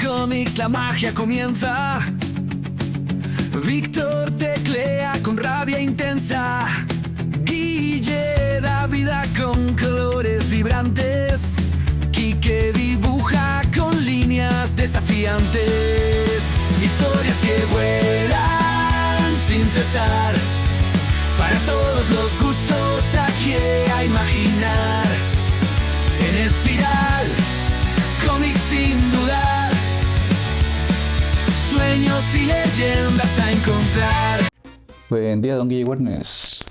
cómics la magia comienza. Víctor teclea con rabia intensa. Guille da vida con colores vibrantes. Quique dibuja con líneas desafiantes. Historias que vuelan sin cesar. Para todos los gustos aquí a imaginar. En espiral, cómics sin dudar. Sueños y leyendas a encontrar. Buen día, don Guille Warnes.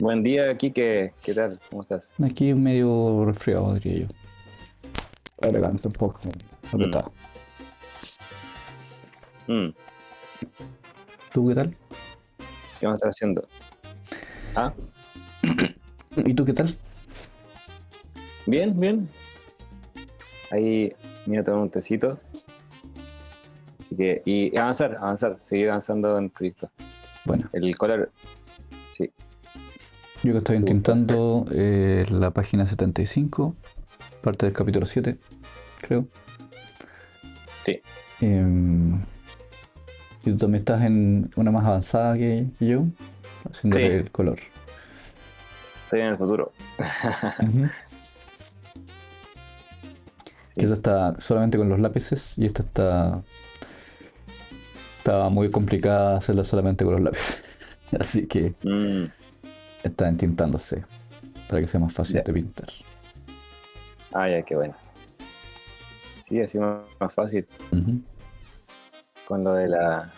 Buen día, Quique. ¿Qué tal? ¿Cómo estás? Aquí medio resfriado, diría yo. Adelante un poco, apretado. ¿Tú qué tal? ¿Qué vamos a estar haciendo? ¿Ah? ¿Y tú qué tal? Bien, bien. Ahí me voy a tomar un tecito. Así que, y avanzar, seguir avanzando en el proyecto. Bueno, El color, sí. yo que estoy intentando la página 75, parte del capítulo 7, creo. Sí. Y tú también estás en una más avanzada que yo, haciéndole Sí. el color. Estoy en el futuro. Ujú. Sí. Que esa está solamente con los lápices y esta estaba muy complicada hacerla solamente con los lápices. Así que está entintándose para que sea más fácil Ya. de pintar. Ah, ya, qué bueno. Sí, así más fácil. Ujú. Con lo de la...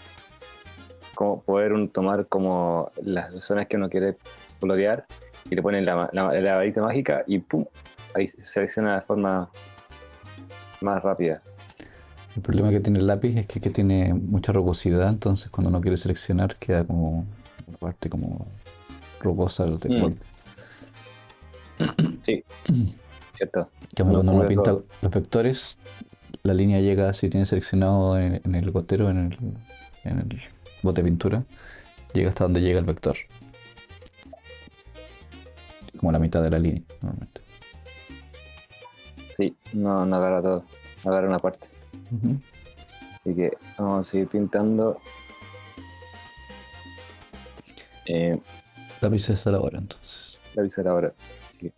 Como poder tomar como las zonas que uno quiere colorear y le ponen la varita mágica y ¡pum! Ahí se selecciona de forma más rápida. El problema que tiene el lápiz es que tiene mucha rugosidad, entonces cuando uno quiere seleccionar queda como una parte como rugosa del teclado. Sí, cierto. En cambio, cuando uno cubre pinta todo. los vectores, la línea llega, si tiene seleccionado en el gotero, en el bote de pintura, llega hasta donde llega el vector. Como la mitad de la línea, normalmente. Sí, no agarra todo, agarra una parte. Ujú. Así que vamos a seguir pintando. Lápices a la hora, entonces. La visera ahora. Así que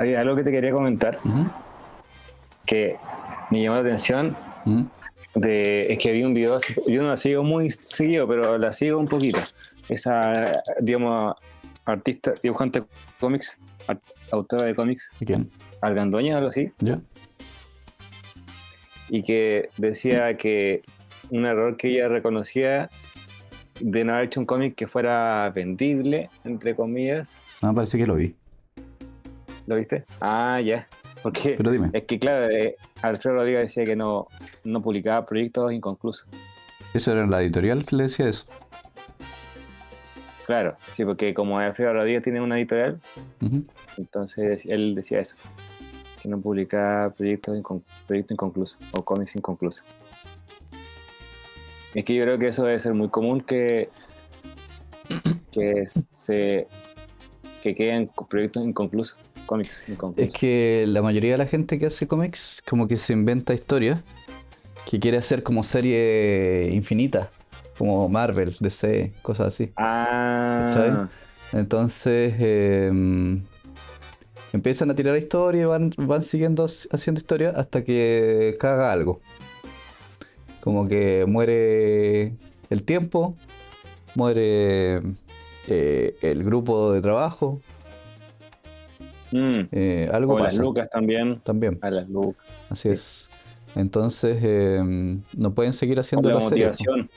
Había algo que te quería comentar Ujú, que me llamó la atención. ujú. Es que vi un video, yo no la sigo muy seguido, pero la sigo un poquito. Esa, digamos, artista, dibujante de cómics, autora de cómics, ¿Y quién? Argandoña, algo así, ¿Ya? y que decía que un error que ella reconocía de no haber hecho un cómic que fuera vendible, entre comillas. Ah, parece que lo vi. ¿Lo viste? Ah, ya. Porque Pero dime, es que, claro, Alfredo Rodríguez decía que no publicaba proyectos inconclusos. ¿eso era en la editorial que le decía eso? Claro, sí, porque como Alfredo Rodríguez tiene una editorial, Ujú. entonces él decía eso, que no publicaba proyectos inconclusos o cómics inconclusos. Es que yo creo que eso debe ser muy común que se que queden proyectos inconclusos, cómics Es inconclusos. que la mayoría de la gente que hace cómics como que se inventa historias que quiere hacer como serie infinita, como Marvel, DC, cosas así, ¿cachai? Ah, Entonces empiezan a tirar historia y van siguiendo haciendo historia hasta que caga algo. Como que muere el tiempo, muere el grupo de trabajo, mm. algo O las pasa lucas también, también. a las lucas, Así sí. es. Entonces, no pueden seguir O haciendo la la serie, po, motivación,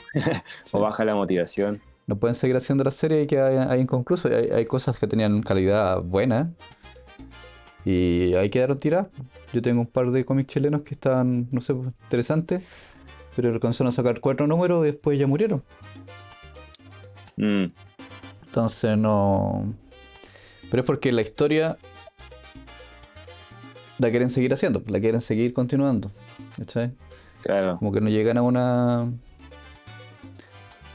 o ¿sí? baja la motivación. No pueden seguir haciendo la serie y que hay inconcluso. Hay cosas que tenían calidad buena y ahí quedaron tiradas. Yo tengo un par de cómics chilenos que estaban, no sé, pues, interesantes, pero alcanzaron a sacar 4 números y después ya murieron. Mm, Entonces no. Pero es porque la historia la quieren seguir haciendo, la quieren seguir continuando. ¿Cachai? claro. Como que no llegan a una.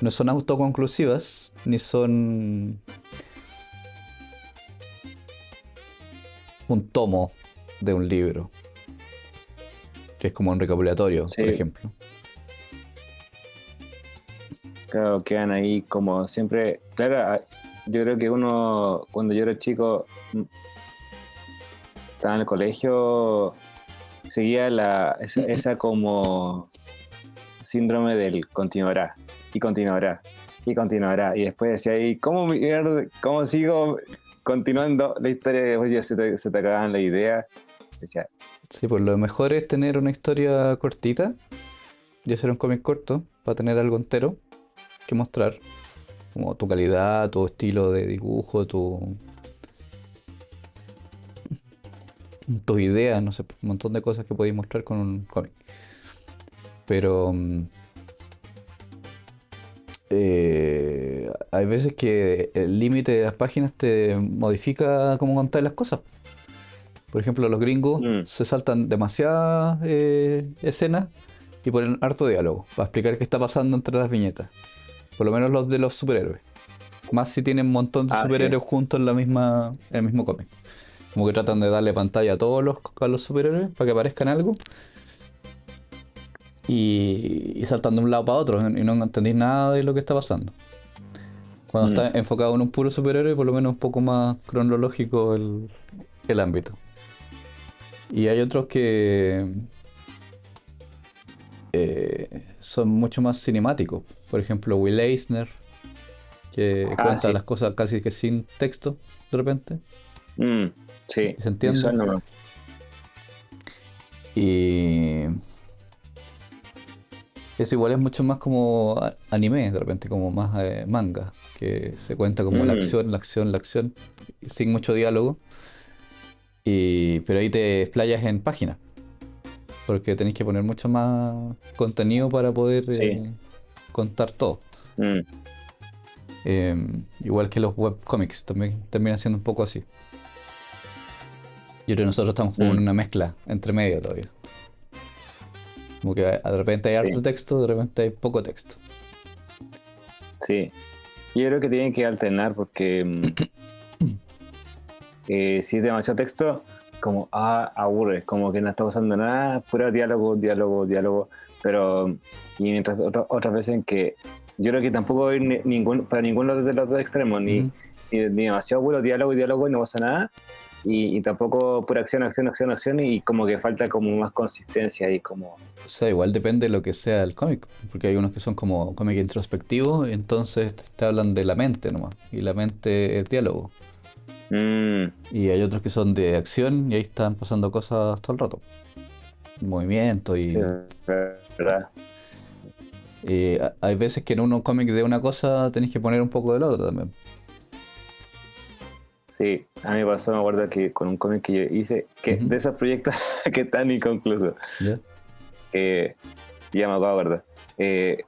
No son autoconclusivas, ni son un tomo de un libro, que es como un recopilatorio, por Sí, ejemplo. claro, quedan ahí como siempre. Claro, yo creo que uno, cuando yo era chico, estaba en el colegio, seguía esa como síndrome del continuará, y continuará, y continuará. Y después decía, ¿y cómo sigo continuando la historia? Y después ya se te acababan las ideas. Decía, Sí, pues lo mejor es tener una historia cortita y hacer un cómic corto para tener algo entero que mostrar, como tu calidad, tu estilo de dibujo, tus ideas, no sé, un montón de cosas que podéis mostrar con un cómic. Pero hay veces que el límite de las páginas te modifica cómo contar las cosas. Por ejemplo, los gringos mm, se saltan demasiadas escenas y ponen harto diálogo para explicar qué está pasando entre las viñetas. Por lo menos los de los superhéroes. Más si tienen un montón de sí. superhéroes juntos en el mismo cómic. Como que tratan de darle pantalla a los superhéroes para que aparezcan algo. Y saltan de un lado para otro y no entendís nada de lo que está pasando. Cuando Mm, está enfocado en un puro superhéroe, por lo menos un poco más cronológico el ámbito. Y hay otros que son mucho más cinemáticos. Por ejemplo, Will Eisner, que cuenta sí. las cosas casi que sin texto de repente, Mm, sí, y se entiende. visual nomás. Y eso igual es mucho más como anime, de repente, como más manga, que se cuenta como la Mm, acción, la acción, la acción, sin mucho diálogo. Pero ahí te explayas en páginas, porque tenéis que poner mucho más contenido para poder sí. contar todo. Mm, Igual que los webcomics, también terminan siendo un poco así. Yo creo que nosotros estamos como en mm, una mezcla entre medio todavía. Como que de repente hay harto sí, texto, de repente hay poco texto. sí. Yo creo que tienen que alternar porque si es demasiado texto, como aburre, como que no está pasando nada, puro diálogo, diálogo, diálogo. Pero, y mientras otras veces en que yo creo que tampoco hay para ninguno de los dos extremos, Ujú. ni demasiado puro diálogo y diálogo y no pasa nada, y tampoco pura acción, acción, acción, acción, y como que falta como más consistencia y como... O sea, igual depende de lo que sea el cómic, porque hay unos que son como cómic introspectivo, entonces te hablan de la mente nomás, y la mente es diálogo. Mm, Y hay otros que son de acción y ahí están pasando cosas todo el rato. Movimiento sí, y... verdad. hay veces que en un cómic de una cosa tenés que poner un poco de la otra también. Sí, a mí me pasó, me acuerdo que con un cómic que yo hice, que Ujú. de esos proyectos que están inconclusos, ¿Ya? que ya me acabo, ¿verdad? Eh,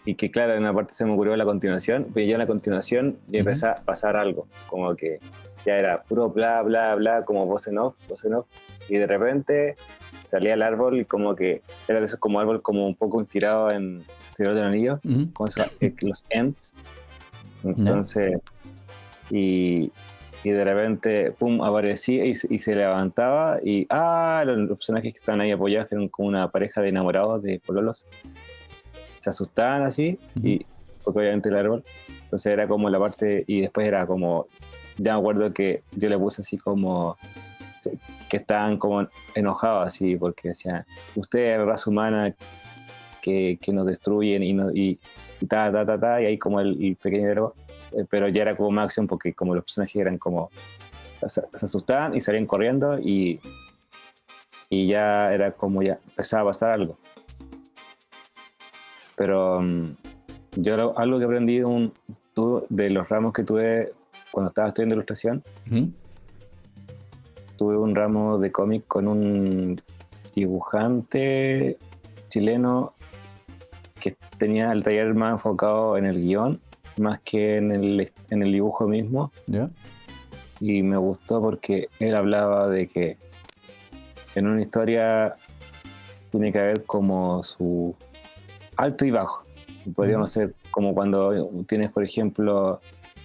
y que claro, en una parte se me ocurrió la continuación, pero ya en la continuación ya Ujú. empezó a pasar algo, como que ya era puro bla, bla, bla, como voz en off, y de repente salía el árbol y como que era de esos como árbol como un poco inspirado en Señor del Anillo, Ujú. como eso, los Ents, ¿Ya? entonces, y, y de repente, pum, aparecía y se levantaba y, los personajes que estaban ahí apoyados, que eran como una pareja de enamorados, de pololos, se asustaban así, Ujú. y porque obviamente el árbol, entonces era como la parte, y después era como, ya me acuerdo que yo le puse así como, que estaban como enojados así, porque decían, ustedes, raza humana, que nos destruyen y ta, ta, ta, ta, y ahí como el pequeño héroe, pero ya era como más acción, porque como los personajes eran como, se asustaban y salían corriendo, y ya era como ya empezaba a pasar algo. Pero algo que aprendí de los ramos que tuve cuando estaba estudiando ilustración, Ujú. tuve un ramo de cómic con un dibujante chileno que tenía el taller más enfocado en el guión, más que en el dibujo mismo, ¿Ya? y me gustó porque él hablaba de que en una historia tiene que haber como su alto y bajo. Ujú. Podríamos ser como cuando tienes, por ejemplo,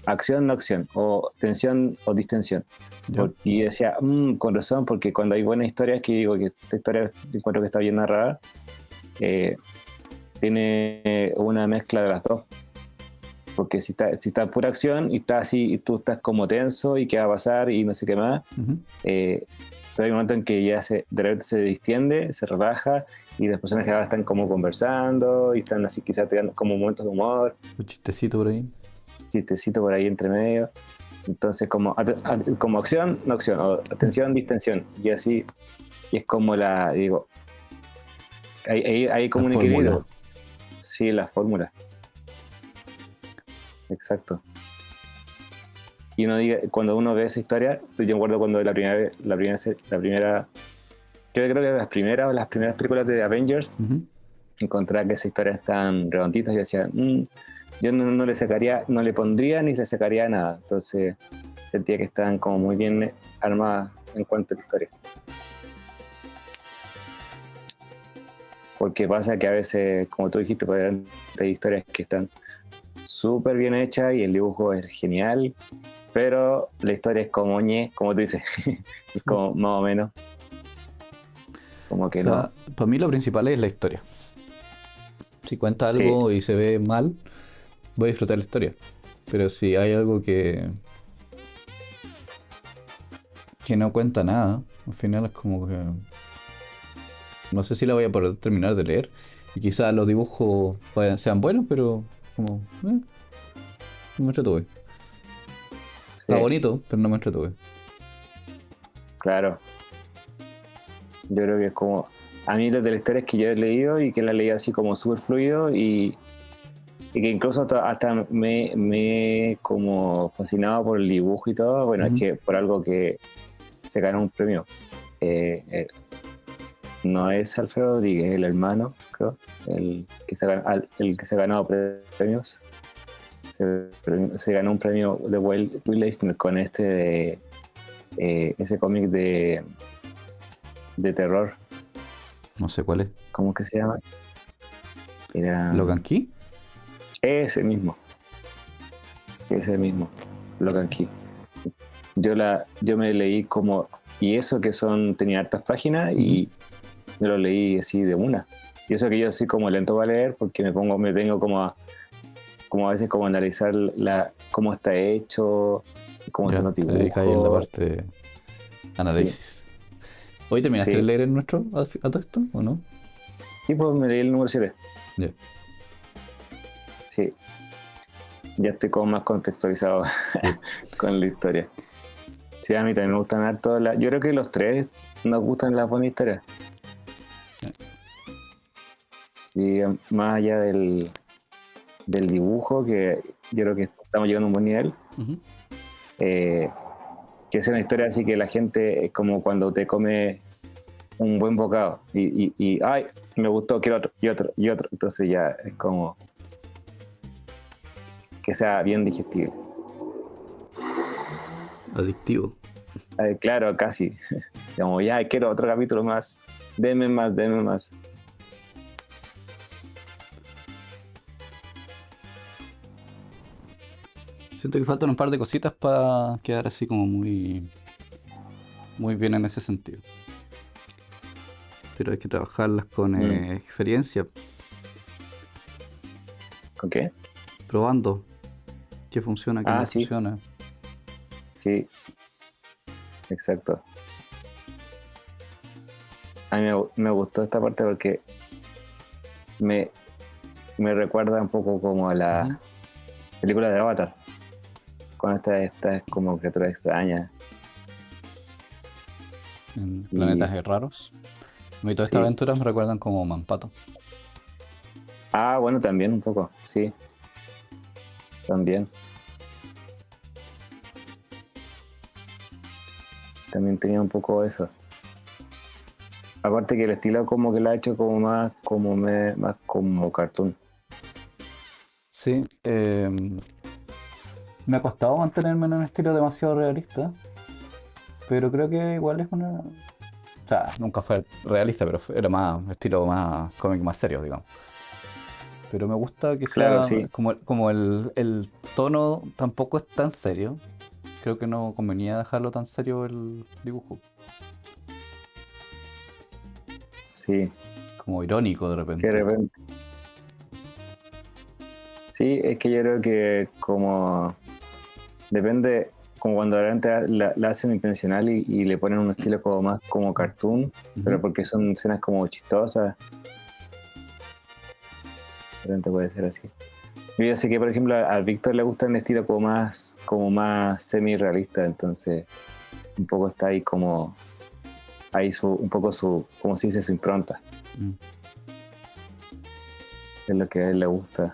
acción, no acción, o tensión o distensión. ¿Ya? Y decía, con razón, porque cuando hay buenas historias, que digo que esta historia encuentro que está bien narrada, eh, tiene una mezcla de las dos. Porque si está pura acción y está así, y tú estás como tenso y qué va a pasar y no sé qué más, Ujú. eh, pero hay un momento en que ya de repente se distiende, se relaja y las personas que ahora están como conversando y están así quizás teniendo como momentos de humor, Un chistecito por ahí. chistecito por ahí entre medio. Entonces como acción, no acción, o atención, distensión y así. Y es como digo, hay La como un fórmula. equilibrio. Sí, la fórmula, exacto. Y cuando uno ve esa historia, yo me acuerdo cuando creo que de las primeras películas de Avengers, Ujú. encontraba que esa historia tan redonditas y decía, yo no le sacaría, no le pondría ni se sacaría nada. Entonces sentía que estaban como muy bien armadas en cuanto a la historia. Porque pasa que a veces, como tú dijiste, hay historias que están súper bien hechas y el dibujo es genial, pero la historia es como como tú dices, es Sí. como más o menos, como O que no. sea, para mí lo principal es la historia. Si cuenta Sí, algo y se ve mal, voy a disfrutar la historia. Pero si hay algo que no cuenta nada, al final es como que no sé si la voy a poder terminar de leer. Y quizás los dibujos sean buenos, pero como no me entretuve. Está sí, bonito, pero no me entretuve. claro. Yo creo que es como, a mí las de las historias que yo he leído y que las he leído así como súper fluido y que incluso hasta me he como fascinado por el dibujo y todo, bueno, es Ujú. que por algo que se ganó un premio. Eh, eh, no es Alfredo Rodríguez, el hermano, creo, el que se ha ganado premios. Se ganó un premio de Will Eisner con ese cómic de terror. No sé cuál es. ¿Cómo que se llama? Era ¿Logan Key? ese mismo, ese mismo, Logan Key. Yo me leí como, y eso que tenía hartas páginas Ujú. y me lo leí así de una. Y eso que yo así como lento para leer porque me tengo como a veces como analizar cómo está hecho, cómo están Ya, los te dedicas ahí en la dibujos. parte. Análisis. ¿Hoy terminaste Sí. de leer el nuestro a todo esto o no? Sí, pues me leí el número 7. Ya. Sí. Ya estoy como más contextualizado Sí. con la historia. Sí, a mí también me gustan harto. Yo creo que los tres nos gustan las buenas historias. Y más allá del dibujo, que yo creo que estamos llegando a un buen nivel, Ujú. que sea una historia así que la gente es como cuando te come un buen bocado y ay, me gustó, quiero otro, y otro, y otro. Entonces ya es como que sea bien digestible. Adictivo. Claro, casi. Como ya quiero otro capítulo más. Denme más, denme más. Siento que faltan un par de cositas para quedar así como muy, muy bien en ese sentido. Pero hay que trabajarlas con experiencia, ¿Con qué? probando qué funciona, qué no Ah, sí, funciona. sí, exacto. A mí me gustó esta parte porque me, me recuerda un poco como a la Ujú. película de Avatar, con estas como criaturas extrañas. En Y planetas raros. A mí todas estas sí. aventuras me recuerdan como Mampato. Ah, bueno, también un poco, sí, también. También tenía un poco eso. Aparte que el estilo como que lo ha hecho como más como cartoon. Sí, me ha costado mantenerme en un estilo demasiado realista, pero creo que igual es una... O sea, nunca fue realista, pero era más estilo más cómic, más serio, digamos. Pero me gusta que Claro, sea sí, como el tono tampoco es tan serio. Creo que no convenía dejarlo tan serio el dibujo. sí. Como irónico de Que de repente. repente. Sí, es que yo creo que como depende, como cuando de repente la hacen intencional y le ponen un estilo como más como cartoon, pero Ujú. porque son escenas como chistosas, de repente puede ser así. Yo sé que, por ejemplo, a Víctor le gusta un estilo como más semi-realista, entonces un poco está ahí como, ahí un poco como se dice, su impronta, Mm. es lo que a él le gusta.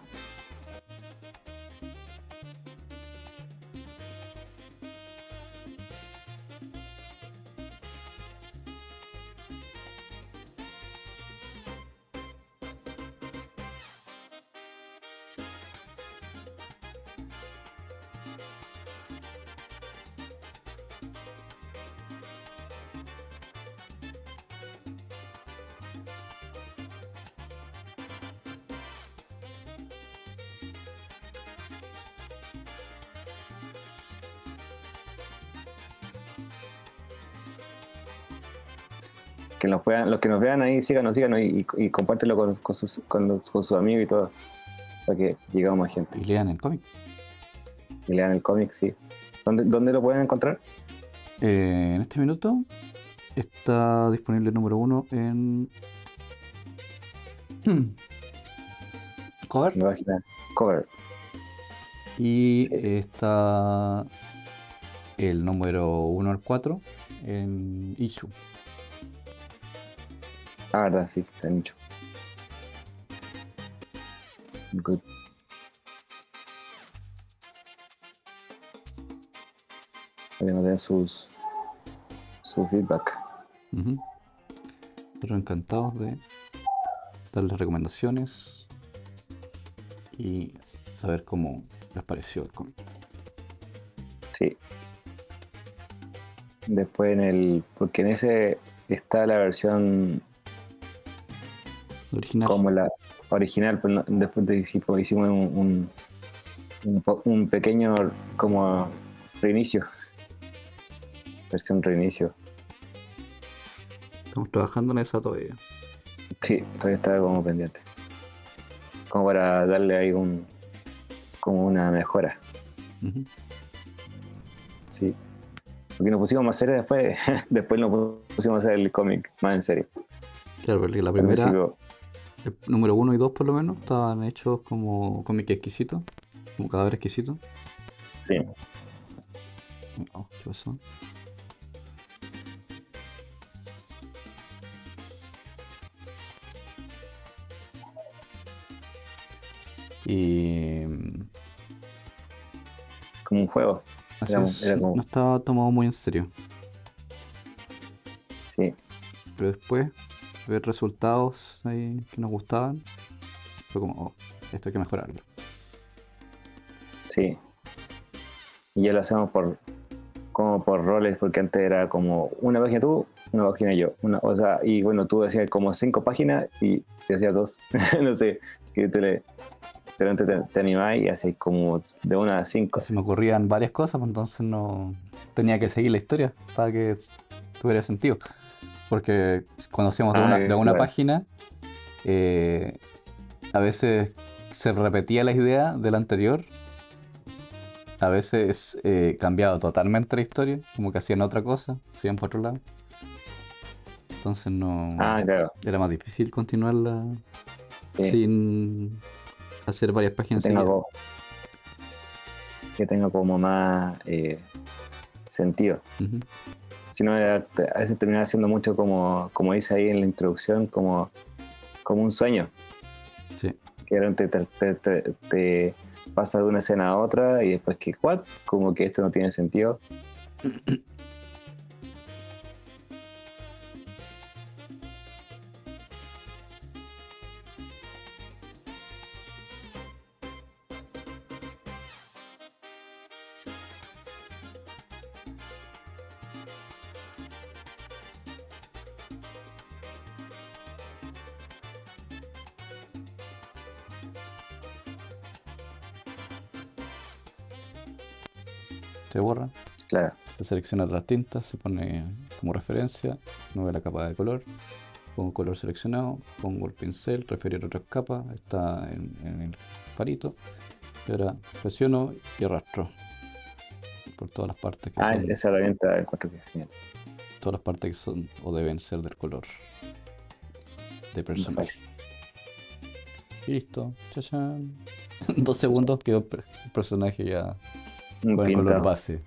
Que los que nos vean ahí, síganos y compártelo con sus amigos y todo, para que llegamos más gente. Y lean el cómic. Y lean el cómic, sí. ¿Dónde lo pueden encontrar? En este minuto está disponible el número uno en Cover En la página Cover. y Sí. está el número uno al 4 en Issue. Ah, verdad, sí, está dicho. Good. Para que nos den su feedback. Ujú. Pero encantados de darles recomendaciones y saber cómo les pareció el cómic. Sí. Después porque en ese está la versión Original. como la original, pero después hicimos un pequeño como reinicio, versión reinicio. Estamos trabajando en esa todavía. Sí, todavía está como pendiente. Como para darle ahí como una mejora. Ujú. Sí. Porque nos pusimos más serios después, después nos pusimos a hacer el cómic más en serio. Claro, porque la Al primera, principio, el número 1 y 2 por lo menos, estaban hechos como cómic exquisito, como cadáver exquisito. sí, Oh, ¿qué pasó? Y como un juego. así es, Era no como, estaba tomado muy en serio. sí, Pero después, ver resultados ahí que nos gustaban, fue como, oh, esto hay que mejorarlo. sí. Y ya lo hacemos como por roles, porque antes era como una página tú, una página yo. O sea, y bueno, tú hacías como 5 páginas y te hacías 2. No sé, que te animás y hacías como de 1 a 5. Y se me ocurrían varias cosas, pues entonces no tenía que seguir la historia para que tuviera sentido. Porque cuando hacíamos Ah, de una claro. página, eh, a veces se repetía la idea de la anterior, a veces cambiaba totalmente la historia, como que hacían otra cosa, hacían por otro lado. Entonces no Ah, claro. era más difícil continuarla Sí, sin hacer varias que páginas tenga, seguidas. que tenga como más sentido. Ujú. Si no, a veces terminaba siendo mucho como dice ahí en la introducción, como un sueño. Sí. Que era te pasa de una escena a otra y después que, ¿what? Como que esto no tiene sentido. Se borra, Claro, se selecciona las tintas, se pone como referencia, mueve la capa de color, pongo color seleccionado, pongo el pincel, referir a otras capas, está en el farito, y ahora presiono y arrastro por todas las partes que son, esa herramienta encuentro que es genial. todas las partes que son o deben ser del color de Muy personaje. fácil. Y listo, chachán. 2 segundos quedó el personaje ya Un con el color pintado. base.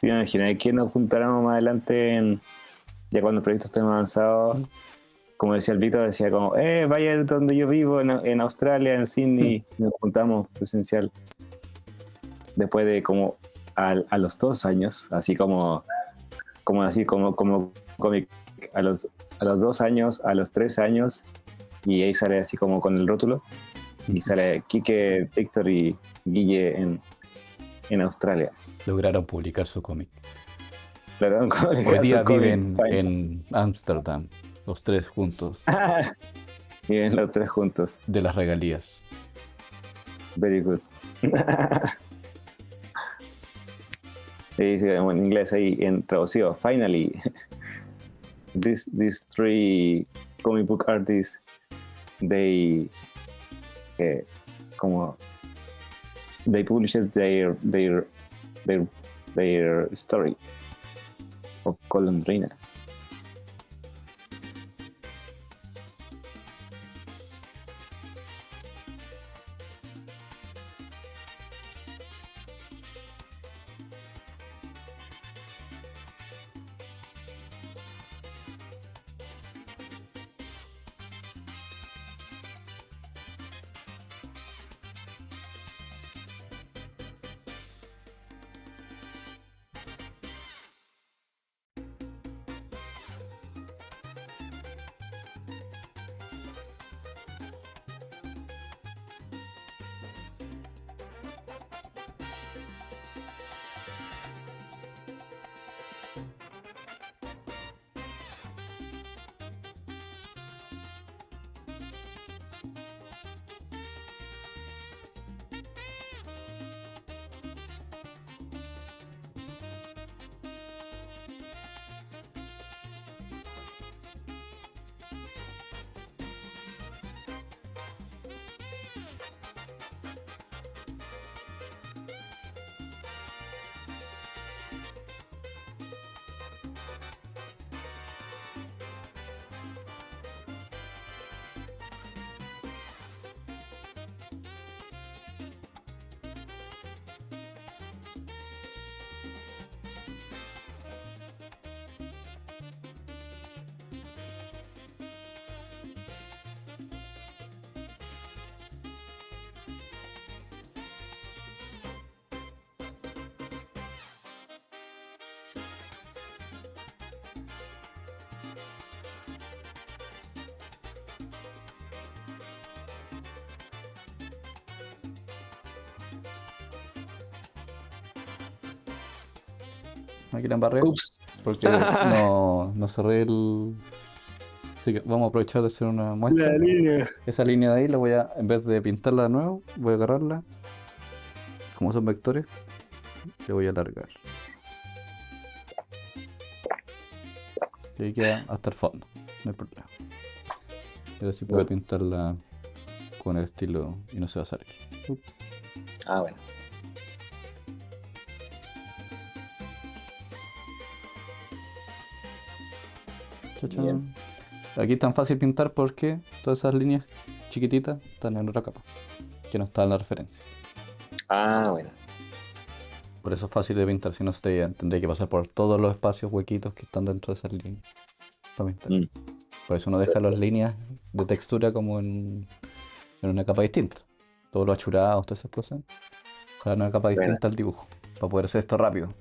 ¿Te imaginas que nos juntáramos más adelante ya cuando el proyecto esté más avanzado? Como decía el Vito, decía como, vaya donde yo vivo, en Australia, en Sydney, nos juntamos presencial. Después de como a los 2 años, así como cómic, a los 2 años, a los 3 años, y ahí sale así como con el rótulo, y sale Quique, Víctor y Guille en Australia. Lograron publicar su cómic. Claro, como el Hoy caso día cómic. viven en Ámsterdam, los tres juntos, Viven los 3 juntos. de las regalías. Very good. Y dice en inglés ahí en traducido, finally, these 3 comic book artists, they como they published their story of Golondrina. Aquí la embarré. Ups. Porque no cerré el... Así que vamos a aprovechar de hacer una muestra. La línea. Esa línea de ahí la voy a, en vez de pintarla de nuevo, voy a agarrarla. Como son vectores, le voy a alargar. Y ahí queda hasta el fondo, no hay problema. Y ahora sí puedo Good. pintarla con el estilo y no se va a salir. Ah, bueno. Chachán. Bien. Aquí es tan fácil pintar porque todas esas líneas chiquititas están en otra capa, que no está en la referencia. Ah, bueno. Por eso es fácil de pintar, si no tendría que pasar por todos los espacios huequitos que están dentro de esas líneas para pintar. Mm. Por eso uno deja las líneas de textura como en una capa distinta. Todos los achurados, todas esas cosas. Ojalá en una capa Bueno. distinta al dibujo, para poder hacer esto rápido.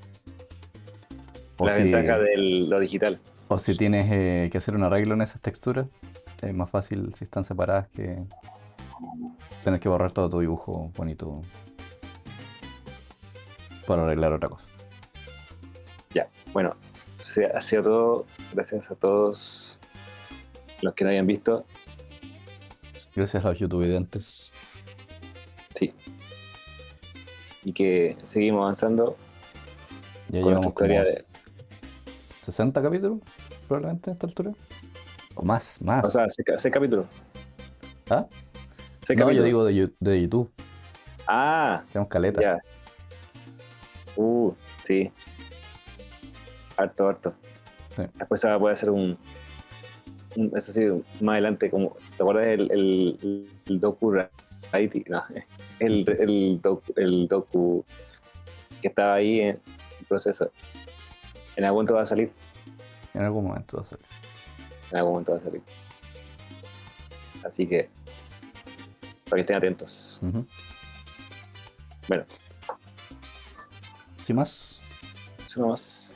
O La si, ventaja de lo digital. o si tienes que hacer un arreglo en esas texturas, es más fácil si están separadas que tener que borrar todo tu dibujo bonito para arreglar otra cosa. Ya, bueno, ha sido todo. Gracias a todos los que no habían visto. Gracias a los youtubers. Sí. Y que seguimos avanzando Ya con nuestra llevamos como historia de. 60 capítulos, probablemente a esta altura. O más. O sea, seis capítulos. ¿Ah? Seis No, yo capítulos. digo de YouTube. Ah, Tenemos caleta. ya. Sí. Harto. Sí. Después se va a poder hacer eso sí, más adelante, como. ¿Te acuerdas el docu reality? No, el docu que estaba ahí en proceso. En algún momento va a salir. En algún momento va a salir. En algún momento va a salir. Así que, para que estén atentos. Ujú. Bueno, Sin más, eso nomás.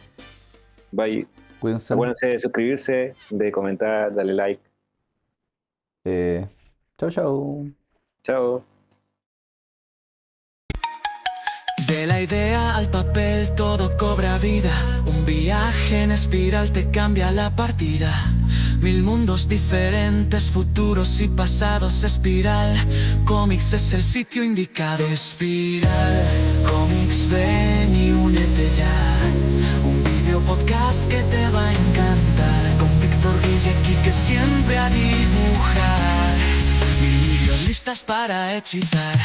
Bye. cuídense. Acuérdense de suscribirse, de comentar, darle like. Chao. Chao. De la idea al papel todo cobra vida. Un viaje en espiral te cambia la partida. 1000 mundos diferentes, futuros y pasados. Espiral Comics es el sitio indicado. Espiral Comics, ven y únete ya. Un video podcast que te va a encantar. Con Víctor Guille que siempre a dibujar. 1000 vídeos listas para hechizar.